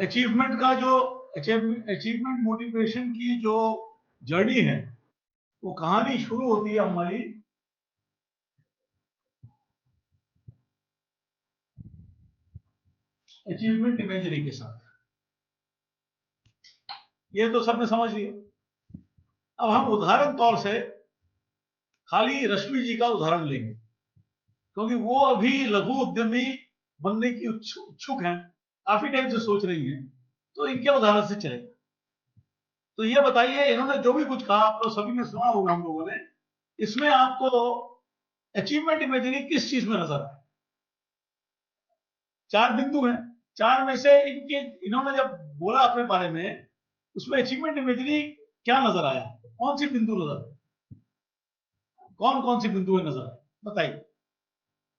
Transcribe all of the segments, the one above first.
Achievement का जो achievement motivation की जो जर्नी है, वो कहानी शुरू होती है हमारी अचीवमेंट इमेजरी के साथ। ये तो सबने समझ लिया। अब हम उदाहरण तौर से खाली रश्मि जी का उदाहरण लेंगे, क्योंकि वो अभी लघु उद्यमी बनने की इच्छुक हैं, काफी टाइम से सोच रही हैं, तो इनके उदाहरण से चलेगा। तो ये बताइए, इन्होंने जो भी कुछ कहा आप तो सभी ने सुना होगा हम लोगों ने, इसमें आपको अचीवमेंट इमेजरी किस चीज में नजर आए? 4 बिंदु हैं, 4 में से इनके इन्होंने जब बोला अपने बारे में, उसमें अचीवमेंट इमेजरी क्या नजर आया? कौन सी बिंदु नजर आए? कौन सी बिंदु नजर आए, बताइए।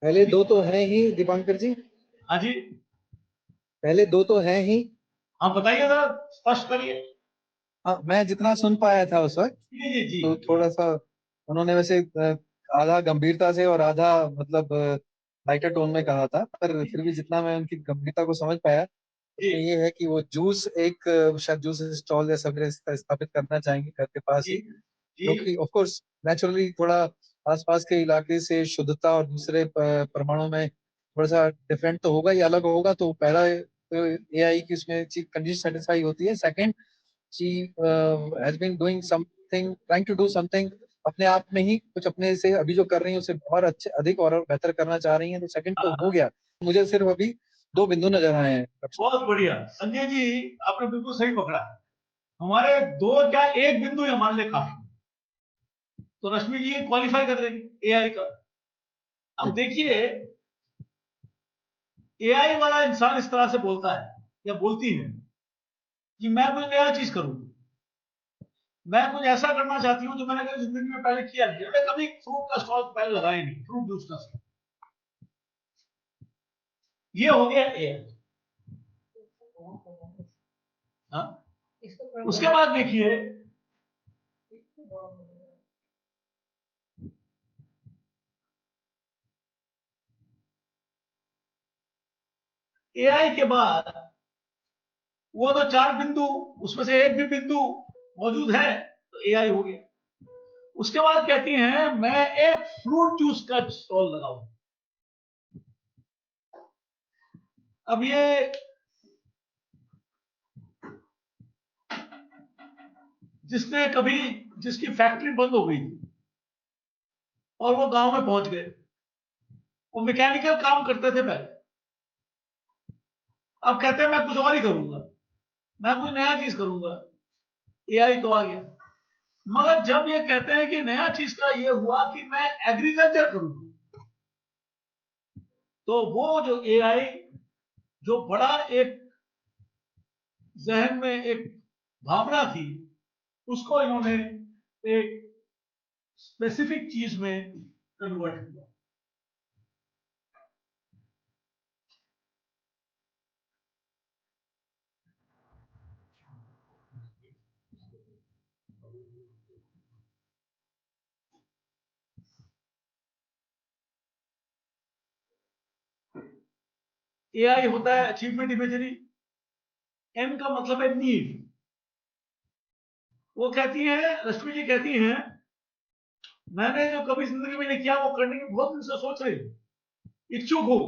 पहले 2 तो हैं ही दीपांकर जी। हाँ जी, पहले 2 तो हैं ही। हाँ बताइए, जरा स्पष्ट करिए। हाँ, मैं जितना सुन पाया था उस वक्त, जी जी जी। तो थोड़ा सा उन्होंने वैसे आधा गंभीरता से और आधा मतलब लाइटर टोन में कहा था, पर फिर भी जितना मैं उनकी गंभीरता को समझ पाया, उसमें ये है कि वो जूस एक शायद जूस स्टॉल या सब स्थापित करना चाहेंगे घर के पास ही, जो कि ऑफ कोर्स नेचुरली थोड़ा आसपास के इलाके से शुद्धता और दूसरे परमाणु में थोड़ा सा डिफरेंट तो होगा ही, अलग होगा। तो पहला तो एआई की उसमें चीज कंडीशन सेटिस्फाई होती है। Second, she has been doing something, trying to do something अपने आप में ही, कुछ अपने से अभी जो कर रही है उसे और अच्छे अधिक और बेहतर करना चाह रही हैं। तो सेकंड तो हो गया। मुझे सिर्फ अभी 2 बिंदु नजर आए हैं। बहुत बढ़िया संजय जी, आपने बिल्कुल सही पकड़ा। हमारे 2 क्या 1 बिंदु ही हमारे लिए काफी। तो रश्मि जी क्वालिफाई कर देंगे एआई का। अब देखिए, एआई वाला इंसान इस तरह से बोलता है या बोलती है कि मैं कोई नया चीज करूं, मैं कुछ ऐसा करना चाहती हूं जो मैंने कभी जिंदगी में पहले किया नहीं। मैंने कभी फ्रूट का स्टॉल पहले लगाया नहीं, फ्रूट जूस का स्टॉल। ये हो गया एआई। हाँ, उसके बाद देखिए, एआई के बाद वो तो 4 बिंदु, उसमें से 1 भी बिंदु मौजूद है, तो एआई हो गया। उसके बाद कहती हैं मैं एक फ्रूट जूस का स्टॉल लगाऊं। अब ये जिसने कभी, जिसकी फैक्ट्री बंद हो गई थी और वो गांव में पहुंच गए, वो मैकेनिकल काम करते थे पहले, अब कहते हैं मैं कुछ और ही करूंगा, मैं कुछ नया चीज करूंगा। एआई तो आ गया। मगर जब ये कहते हैं कि नया चीज का ये हुआ कि मैं एग्रीकल्चर करूंगा, तो वो जो एआई, जो बड़ा एक जहन में एक भावना थी, उसको इन्होंने एक स्पेसिफिक चीज में कन्वर्ट किया। एआई होता है अचीवमेंट इमेजरी। एन का मतलब है नीड। वो कहती है, रश्मि जी कहती हैं मैंने जो कभी जिंदगी में नहीं किया वो करने की बहुत दिन से सोच रही हूँ, इच्छुक हूं।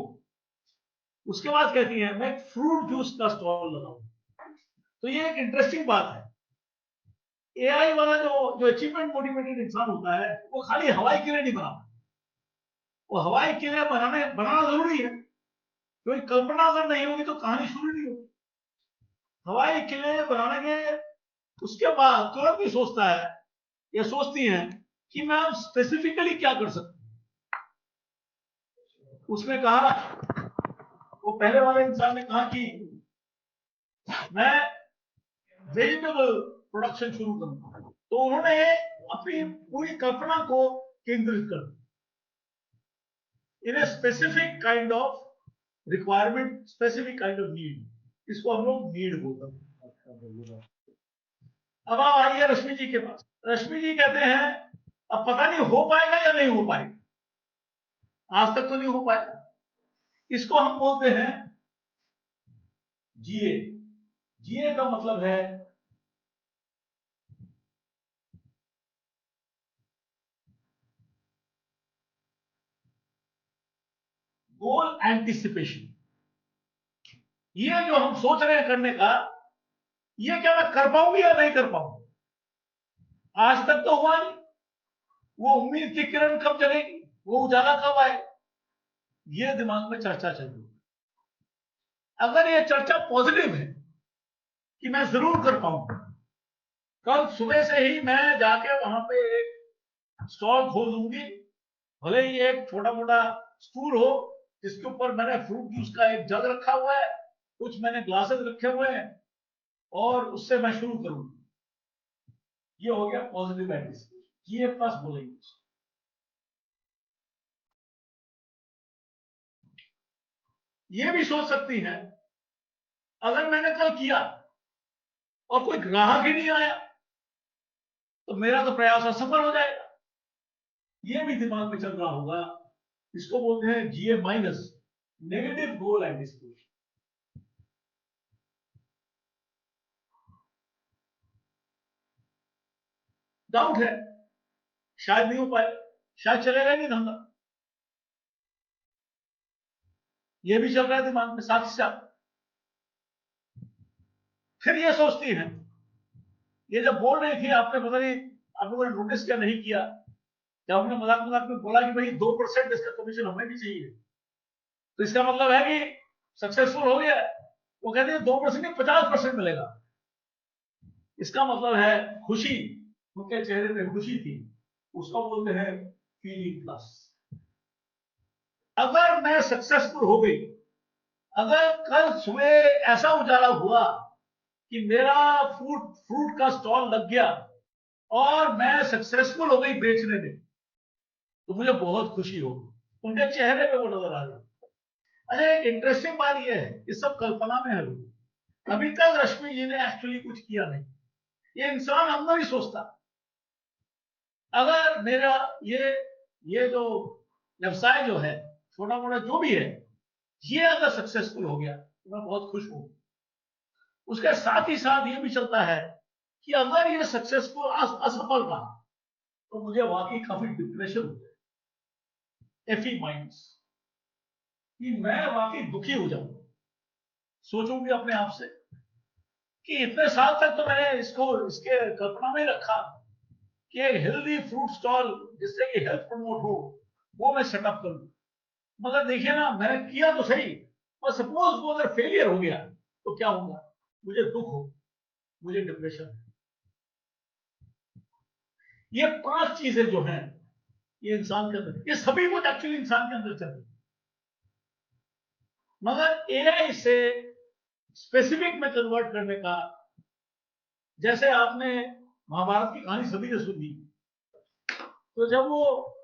उसके बाद कहती हैं मैं फ्रूट जूस का स्टॉल लगाऊं। तो ये एक इंटरेस्टिंग बात है। एआई वाला जो जो अचीवमेंट मोटिवेटेड इंसान होता है, वो खाली हवाई किले नहीं बनाता। वो हवाई किले बनाना जरूरी है, क्योंकि कल्पना अगर नहीं होगी तो कहानी शुरू नहीं होगी। हवाई किले बनाने के उसके बाद तुरंत भी सोचता है या सोचती है कि मैं स्पेसिफिकली क्या कर सकता हूं। उसने कहा, वो पहले वाले इंसान ने कहा कि मैं वेजिटेबल प्रोडक्शन शुरू करूंगा। तो उन्होंने अपनी पूरी कल्पना को केंद्रित कर in a specific kind of requirement, specific kind of need. इसको हम लोग नीड बोलते हैं। अब आप आइए रश्मि जी के पास। रश्मि जी कहते हैं अब पता नहीं हो पाएगा या नहीं हो पाएगा, आज तक तो नहीं हो पाएगा। इसको हम बोलते हैं जीए, जीए का मतलब है गोल एंटिसिपेशन। ये जो हम सोच रहे हैं करने का, ये क्या मैं कर पाऊंगी या नहीं कर पाऊंगी। आज तक तो हुआ नहीं। वो उम्मीद की किरण कब जलेगी, वो उजाला कब आए, ये दिमाग में चर्चा चल रही है। अगर ये चर्चा पॉजिटिव है कि मैं जरूर कर पाऊंगा, कल सुबह से ही मैं जाके वहां पे एक स्टॉल खोल दूंगी, भले ही एक छोटा मोटा स्टूल हो जिसके ऊपर मैंने फ्रूट जूस का एक जग रखा हुआ है, कुछ मैंने ग्लासेस रखे हुए हैं, और उससे मैं शुरू करूंगा। ये हो गया पॉजिटिव एंटिसिपेशन, ये प्लस बोलेंगे। ये भी सोच सकती है, अगर मैंने कल किया और कोई ग्राहक ही नहीं आया तो मेरा तो प्रयास असफल हो जाएगा। ये भी दिमाग में चल रहा होगा। इसको बोलते हैं जीए माइनस, नेगेटिव गोल एंटिसिपेशन। डाउट है, शायद नहीं हो पाए, शायद चलेगा नहीं धंधा। ये भी चल रहा है दिमाग में साथ ही साथ। फिर ये सोचती है, ये जब बोल रही थी, आपने पता नहीं आप लोगों ने नोटिस क्या नहीं किया, जब हमने मजाक मजाक में बोला कि भाई 2% इसका कमीशन हमें भी चाहिए, तो इसका मतलब है कि सक्सेसफुल हो गया है। वो कहते हैं 2% नहीं 50% मिलेगा। इसका मतलब है खुशी, उनके चेहरे पे खुशी थी, उसको बोलते हैं फीलिंग प्लस। अगर मैं सक्सेसफुल हो गई, अगर कल सुबह ऐसा उजाला हुआ कि मेरा फ्रूट फ्रूट का स्टॉल लग गया और मैं सक्सेसफुल हो गई बेचने में, तो मुझे बहुत खुशी होगी। उनके चेहरे पे वो नजर आ रही। अच्छा, एक इंटरेस्टिंग बात यह है, ये सब कल्पना में है। अभी तक रश्मि जी ने एक्चुअली कुछ किया नहीं। ये इंसान अंदर ही सोचता, अगर मेरा ये जो व्यवसाय जो है, छोटा मोटा जो भी है, ये अगर सक्सेसफुल हो गया तो मैं बहुत खुश हूं। उसके साथ ही साथ ये भी चलता है कि अगर ये सक्सेसफुल असफल रहा तो मुझे वाकई काफी डिप्रेशन हो जाए, एफी माइंड्स, कि मैं वाकई दुखी हो जाऊं। सोचूंगी अपने आप से कि इतने साल तक तो मैंने इसको इसके कल्पना में रखा कि एक हेल्दी फ्रूट स्टॉल जिससे कि हेल्थ प्रमोट हो, वो मैं सेटअप करूं। मगर देखिए ना, मैंने किया तो सही, और सपोज वो अगर फेलियर हो गया तो क्या होगा, मुझे दुख हो, मुझे डिप्रेशन। ये 5 चीजें जो हैं, ये इंसान के अंदर, ये सभी कुछ एक्चुअली इंसान के अंदर चल रही है। मगर एआई से स्पेसिफिक में कन्वर्ट करने का, जैसे आपने महाभारत की कहानी सभी ने सुनी, तो जब वो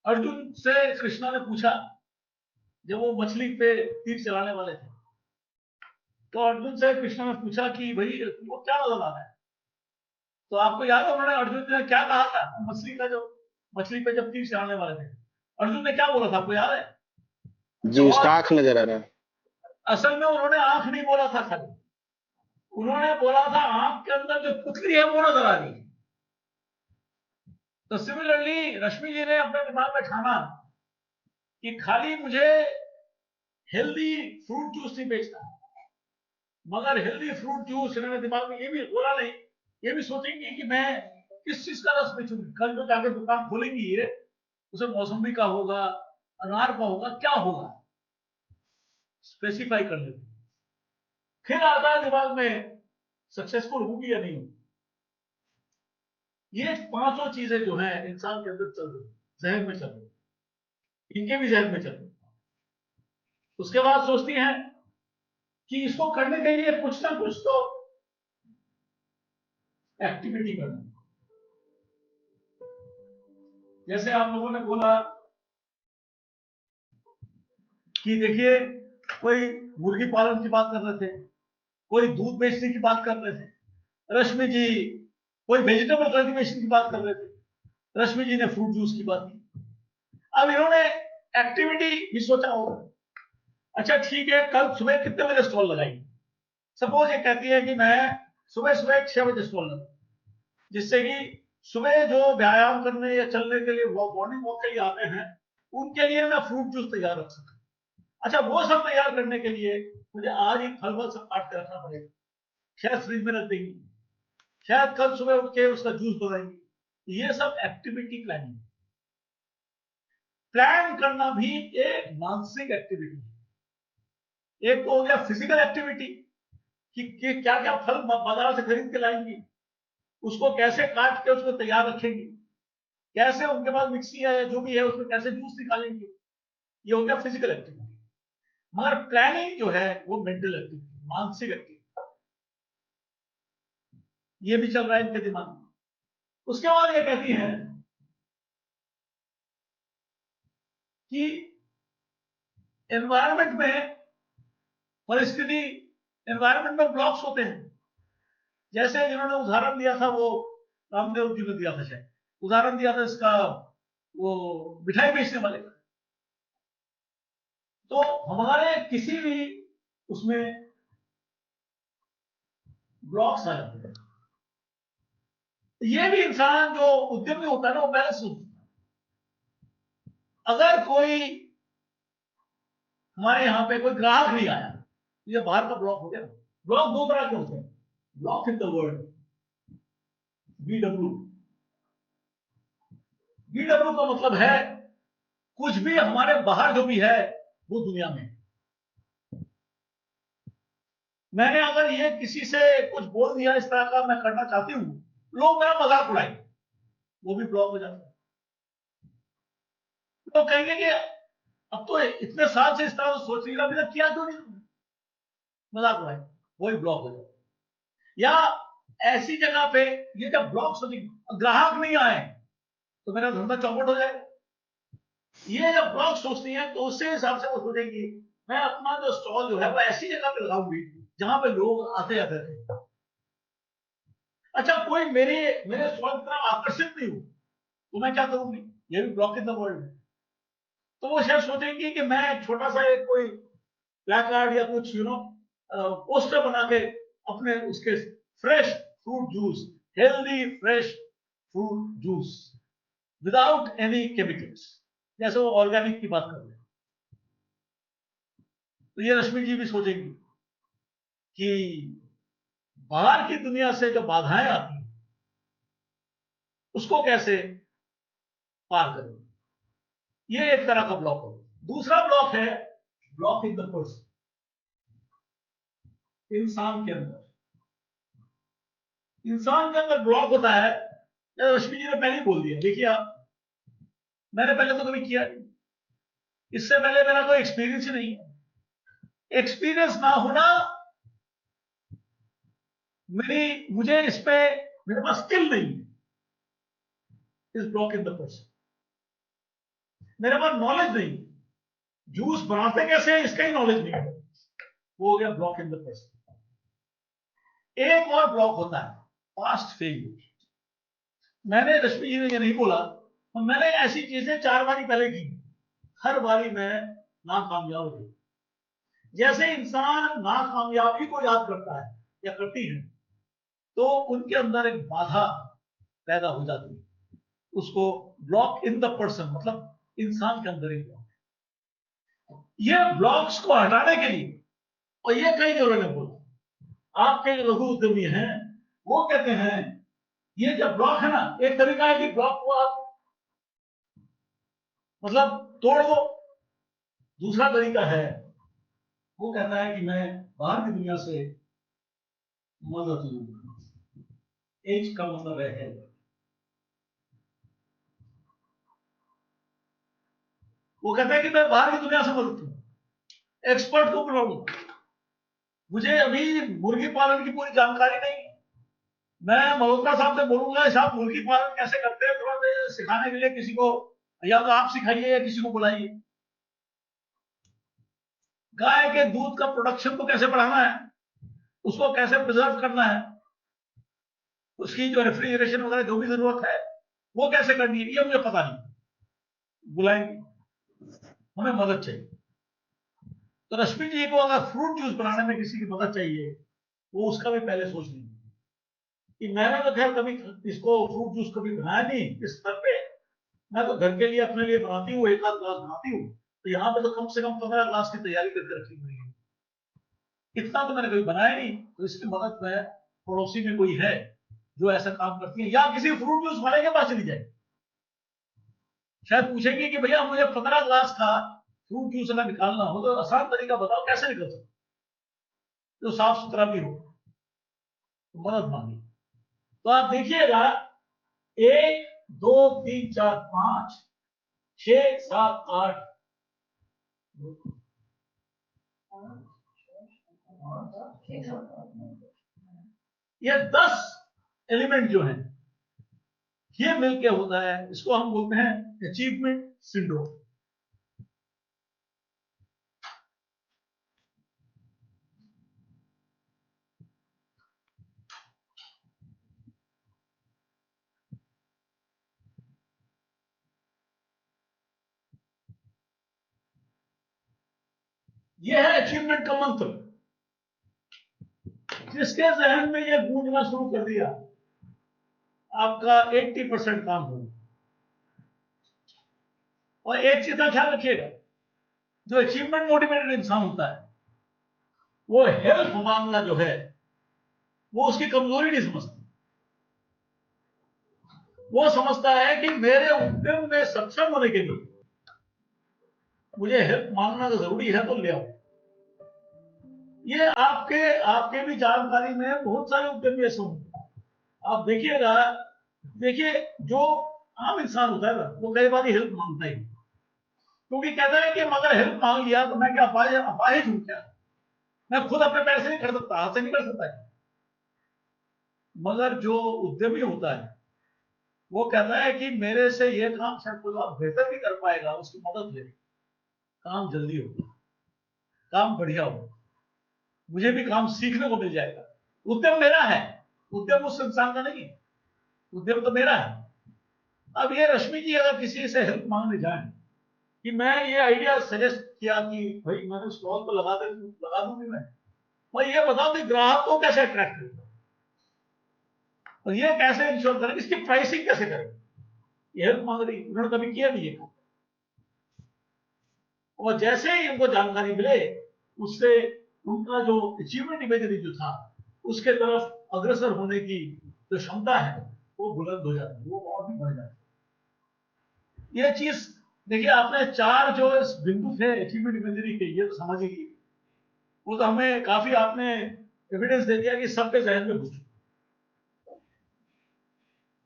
अर्जुन से कृष्णा ने पूछा, जब वो मछली पे तीर चलाने वाले थे, तो अर्जुन से कृष्णा ने पूछा कि भाई वो क्या नजर आ रहा है। तो आपको याद है उन्होंने अर्जुन ने क्या कहा था, मछली का जो मछली पे जब तीर चलाने वाले थे, अर्जुन ने क्या बोला था, आपको याद है। जी, उसका जवाब, आंख नजर आ रहा है। असल में उन्होंने आंख नहीं बोला था खाली, उन्होंने बोला था आंख के अंदर जो पुतली है वो नजर आ रही है। तो सिमिलरली रश्मि जी ने अपने दिमाग में ठाना कि खाली मुझे हेल्दी फ्रूट जूस नहीं बेचना, मगर हेल्दी फ्रूट जूस इन्होंने दिमाग में ये भी बोला नहीं, ये भी सोचेंगे कि मैं किस चीज का रस बेचूंगी। कल जो जाकर दुकान खोलेंगी ये, उसे मौसमी का होगा, अनार का होगा, क्या होगा, स्पेसिफाई कर लेते। फिर आता है दिमाग में सक्सेसफुल होगी या नहीं होगी। ये 5 चीजें जो है इंसान के अंदर चल रही, जहन में चल रही, इनके भी जहन में चल रही। उसके बाद सोचती हैं कि इसको करने के लिए कुछ ना कुछ तो एक्टिविटी करना। जैसे आप लोगों ने बोला कि देखिए, कोई मुर्गी पालन की बात कर रहे थे, कोई दूध बेचने की बात कर रहे थे, रश्मि जी कोई वेजिटेबल कल्टीवेशन की बात कर रहे थे, रश्मि जी ने फ्रूट जूस की बात की। अब इन्होंने एक्टिविटी भी सोचा होगा। अच्छा ठीक है, कल सुबह कितने बजे स्टॉल लगाएंगे, सपोज ये कहती है कि मैं सुबह सुबह 6 बजे स्टॉल लगाऊं, जिससे कि सुबह जो व्यायाम करने या चलने के लिए मॉर्निंग वॉक के लिए आते हैं उनके लिए मैं फ्रूट जूस तैयार रख सकता हूँ। अच्छा, वो सब तैयार करने के लिए मुझे आज ही फल वल सब काट के रखना पड़ेगा, शायद फ्रिज में रख देंगी, शायद कल सुबह उठ के उसका जूस बनाएंगे। ये सब एक्टिविटी प्लानिंग। प्लान करना भी एक मानसिक एक्टिविटी है। एक तो हो गया फिजिकल एक्टिविटी कि क्या क्या फल बाजार से खरीद के लाएंगी, उसको कैसे काट के उसको तैयार रखेंगी, कैसे उनके पास मिक्सी है जो भी है उसमें कैसे जूस निकालेंगे, ये हो गया फिजिकल एक्टिविटी। मगर प्लानिंग जो है वो मेंटल एक्टिविटी, मानसिक एक्टिविटी, ये भी चल रहा है इनके दिमाग में। उसके बाद ये कहती है कि एनवायरमेंट में परिस्थिति, एनवायरमेंट में ब्लॉक्स होते हैं। जैसे जिन्होंने उदाहरण दिया था वो रामदेव जी ने दिया था, शायद उदाहरण दिया था इसका, वो मिठाई बेचने वाले का। तो हमारे किसी भी उसमें ब्लॉक्स आ जाते हैं। ये भी इंसान जो उद्यमी होता है ना वो बैलेंस होता है। अगर कोई हमारे यहाँ पे कोई ग्राहक नहीं आया, ये बाहर का ब्लॉक हो गया। ब्लॉक दो तरह के होते हैं, block in the world, BW। BW का मतलब है कुछ भी हमारे बाहर जो भी है वो दुनिया में। मैंने अगर ये किसी से कुछ बोल दिया इस तरह का मैं करना चाहती हूँ, लोग मेरा मजाक उड़ाएंगे, वो भी ब्लॉक हो जाता है। तो कहेंगे कि अब तो इतने साल से इस तरह से सोच रही है, अभी तक किया क्यों नहीं, मजाक उड़ाए, वही ब्लॉक हो जाता है। या ऐसी जगह पे ये जब ब्लॉक सोचेंगे, ग्राहक नहीं आए तो मेरा धंधा चौपट हो जाएगा। ये जब ब्लॉक सोचती है तो उससे हिसाब से वो सोचेंगी मैं अपना जो स्टॉल जो है वो ऐसी जगह पे लगाऊंगी जहां पे लोग आते जाते रहे। अच्छा, कोई मेरे स्टॉल की तरफ आकर्षित नहीं हो तो मैं क्या करूंगी, ये भी ब्लॉक इन द वर्ल्ड है। तो वो शायद सोचेंगी कि मैं छोटा सा एक कोई प्लाकार्ड या कुछ पोस्टर बना के अपने उसके fresh fruit juice, healthy fresh fruit juice without any chemicals, जैसे वो ऑर्गेनिक की बात कर रहे हैं। तो ये रश्मि जी भी सोचेंगी कि बाहर की दुनिया से जो बाधाएं आती हैं उसको कैसे पार करें। ये एक तरह का ब्लॉक है। दूसरा ब्लॉक है ब्लॉक इन द पर्सन, इंसान के अंदर। इंसान के अंदर ब्लॉक होता है, रश्मि जी ने पहले ही बोल दिया। देखिए आप, मैंने पहले तो कभी किया नहीं, इससे पहले मेरा कोई एक्सपीरियंस ही नहीं है। एक्सपीरियंस ना होना मुझे इस पे, मेरे पास स्किल नहीं है इस ब्लॉक इन द पर्सन, मेरे पास नॉलेज नहीं, जूस बनाते कैसे हैं इसका ही नॉलेज नहीं है, वो हो गया ब्लॉक इन द पर्सन। एक और ब्लॉक होता है पास्ट फेलियर। मैंने रश्मि जी ने ये नहीं बोला, तो मैंने ऐसी चीजें 4 बारी पहले की, हर बारी मैं नाकामयाब हुई। जैसे इंसान नाकामयाबी को याद करता है या करती है तो उनके अंदर एक बाधा पैदा हो जाती है, उसको ब्लॉक इन द पर्सन मतलब इंसान के अंदर एक ब्लॉक। ये ब्लॉक्स को हटाने के लिए, और ये कई जगह ने बोला, आपके जो लघु उद्यमी हैं वो कहते हैं ये जो ब्लॉक है ना, एक तरीका है कि ब्लॉक को आप मतलब तोड़ दो। दूसरा तरीका है, वो कहता है कि मैं बाहर की दुनिया से मदद लूंगा। एज का मतलब है, वो कहता है कि मैं बाहर की दुनिया से मदद लूंगा, एक्सपर्ट को बुलाऊंगा। मुझे अभी मुर्गी पालन की पूरी जानकारी नहीं, मैं मल्होत्रा साहब से बोलूंगा साहब मुर्गी पालन कैसे करते हैं, थोड़ा सिखाने के लिए किसी को, या तो आप सिखाइए या किसी को बुलाइए। गाय के दूध का प्रोडक्शन को कैसे बढ़ाना है, उसको कैसे प्रिजर्व करना है, उसकी जो रेफ्रिजरेशन वगैरह जो भी जरूरत है वो कैसे करनी है, ये मुझे पता नहीं। बुलाएंगे, हमें मदद चाहिए। तो रश्मि जी को अगर फ्रूट जूस बनाने में किसी की मदद चाहिए वो उसका भी पहले सोच लेंगे कि मैंने तो खैर कभी इसको फ्रूट जूस कभी बनाया नहीं इस स्तर पे, मैं तो घर के लिए अपने लिए बनाती हूँ, एक आध ग्लास बनाती हूँ, तो यहाँ पे तो कम से कम 15 ग्लास की तैयारी करके रखी हुई है, इतना तो मैंने कभी बनाया नहीं। तो इसकी मदद में पड़ोसी में कोई है जो ऐसा काम करती है, या किसी फ्रूट जूस वाले के पास चली जाए, शायद पूछेंगे कि भैया मुझे 15 ग्लास का फ्रूट जूस अगर निकालना हो तो आसान तरीका बताओ कैसे निकल सकता, जो साफ सुथरा भी हो, तो मदद मांगी। तो आप देखिएगा 1 2 3 4 5 6 7 8 ये 10 एलिमेंट जो है ये मिलके होता है, इसको हम बोलते हैं अचीवमेंट सिंड्रोम। ये है अचीवमेंट का मंत्र, जिसके जहन में ये गूंजना शुरू कर दिया आपका 80% काम होगा। और एक चीज का ख्याल रखिएगा, जो अचीवमेंट मोटिवेटेड इंसान होता है वो हेल्प मांगना जो है वो उसकी कमजोरी नहीं समझता, वो समझता है कि मेरे उद्यम में सक्षम होने के लिए मुझे हेल्प मांगना तो जरूरी है, तो ले आओ। ये आपके आपके भी जानकारी में बहुत सारे उद्यमी ऐसे होंगे, आप देखिएगा। देखिए जो आम इंसान होता है ना वो कई बार हेल्प मांगता ही, क्योंकि कहता है कि अगर हेल्प मांग लिया तो मैं क्या अपाहिज हूं क्या, मैं खुद अपने पैसे नहीं कर सकता, हाथ से नहीं कर सकता है। मगर जो उद्यमी होता है वो कहता है कि मेरे से ये काम शायद कोई और बेहतर भी कर पाएगा, उसकी मदद ले, काम जल्दी होगा, काम बढ़िया होगा, मुझे भी काम सीखने को मिल जाएगा। उद्यम मेरा है, उद्यम उस इंसान का नहीं, उद्यम तो मेरा है। अब ये रश्मि जी अगर किसी से हेल्प मांगने जाए कि मैं ये आइडिया सजेस्ट किया कि भाई मैंने स्टॉल तो लगा दूंगी मैं ये बताऊं कि ग्राहक को कैसे अट्रैक्ट करें और ये कैसे इंश्योर करें, इसकी प्राइसिंग कैसे करें, ये हेल्प मांग रही, उन्होंने कभी किया नहीं है। और जैसे ही इनको जानकारी मिले उससे उनका जो अचीवमेंट इमेजरी जो था उसके तरफ अग्रसर होने की जो क्षमता है वो बुलंद हो जाती है, वो और भी बढ़ जाती है। ये चीज देखिए, आपने 4 जो बिंदु थे अचीवमेंट इमेजरी के, ये तो समझिए, वो तो हमें काफी आपने एविडेंस दे दिया कि सबके जहन में घुस।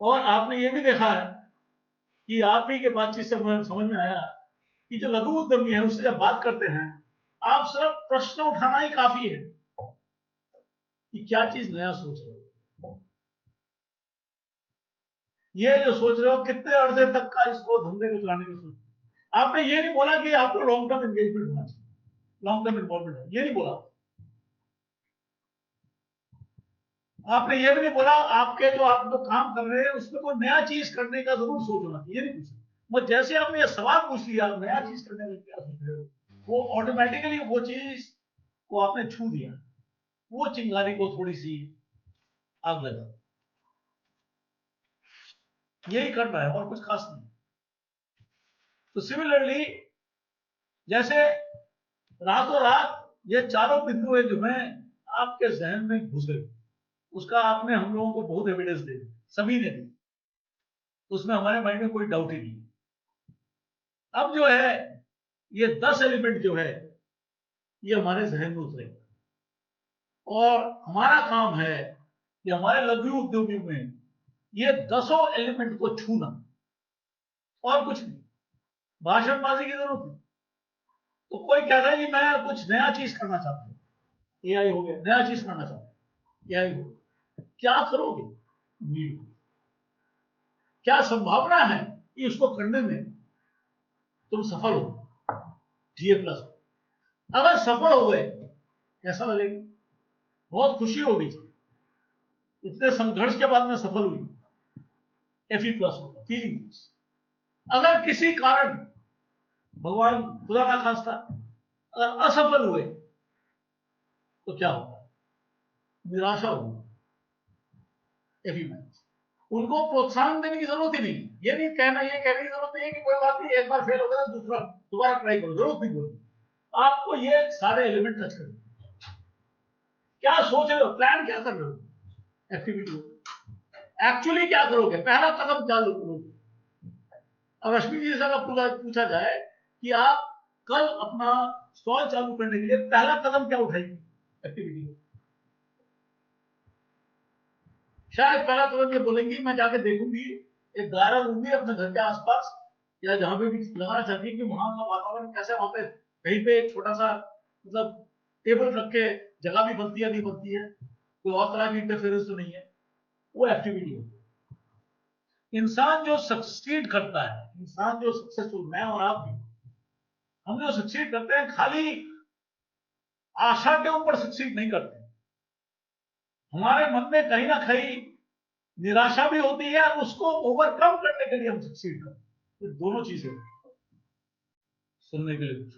और आपने ये भी देखा है कि आप ही के बातचीत से समझ में आया कि जो लघु उद्यमी है उससे जब बात करते हैं आप सिर्फ प्रश्न उठाना ही काफी है कि क्या चीज नया सोच रहे हो, ये जो सोच रहे हो कितने अर्धे तक का इसको धंधे को चलाने की सोच। आपने ये नहीं बोला कि आपको लॉन्ग टर्म एंगेजमेंट होना चाहिए, लॉन्ग टर्म इन्वॉल्वमेंट है, ये नहीं बोला। आपने ये भी नहीं बोला आपके जो आप जो काम कर रहे हैं उसमें कोई नया चीज करने का जरूर सोच होना चाहिए, ये नहीं पूछा। मगर जैसे आपने ये सवाल पूछ लिया नया चीज करने का क्या सोच रहे हो, वो ऑटोमेटिकली वो चीज को आपने छू दिया, वो चिंगारी को थोड़ी सी आग लगा। यही करना है और कुछ खास नहीं। तो सिमिलरली जैसे रातों रात ये चारों बिंदु है जो है आपके जहन में घुस गए, उसका आपने हम लोगों को बहुत एविडेंस दे दी, सभी ने दी, उसमें हमारे माइंड में कोई डाउट ही नहीं। अब जो है ये 10 एलिमेंट जो है ये हमारे जहन में उतरेगा और हमारा काम है कि हमारे लघु उद्योगों में ये 10 एलिमेंट को छूना और कुछ नहीं, भाषणबाजी की जरूरत नहीं। तो कोई कहता है कि मैं कुछ नया चीज करना चाहता हूँ, एआई हो गया, नया चीज करना चाहता हूँ, एआई हो गया, क्या करोगे, नीड, क्या संभावना है कि उसको करने में तुम सफल हो, GA+। अगर सफल हो गए कैसा लगेगा, बहुत खुशी होगी, इतने संघर्ष के बाद में सफल हुई, FE+ होगा, फीलिंग। अगर किसी कारण भगवान खुदा ना खास्ता अगर असफल हुए तो क्या होगा, निराशा होगी, उनको प्रोत्साहन देने की जरूरत ही नहीं। ये नहीं कहना, ये कहने की जरूरत नहीं है कि कोई बात नहीं, एक बार फेल हो गया तो दूसरा दोबारा ट्राई करो, जरूरत नहीं बोलती। आपको ये सारे एलिमेंट टच करने, क्या सोच रहे हो, प्लान क्या कर रहे हो, एक्टिविटी एक्चुअली क्या करोगे, पहला कदम क्या लोगे। अब रश्मि जी से अगर पूछा जाए कि आप कल अपना स्टॉल चालू करने के लिए पहला कदम क्या उठाएंगे एक्टिविटी में, शायद पहला कदम ये बोलेंगी मैं जाके देखूंगी, एक दायरा लूंगी अपने घर के आसपास या जहां पे भी लगाना चाहती है कि वहां का वातावरण कैसा है, वहां पे कहीं पे एक छोटा सा मतलब टेबल रख के, जगह भी बनती है नहीं बनती है, कोई और तरह की इंटरफेरेंस तो नहीं है, वो एक्टिविटी है। इंसान जो सक्सीड करता है, इंसान जो सक्सेसफुल, मैं और आप भी, हम जो सक्सीड करते हैं खाली आशा के ऊपर सक्सीड नहीं करते, हमारे मन में कहीं ना कहीं निराशा भी होती है और उसको ओवरकम करने के लिए हम सक्सीड करते हैं। ये दोनों चीजें सुनने के लिए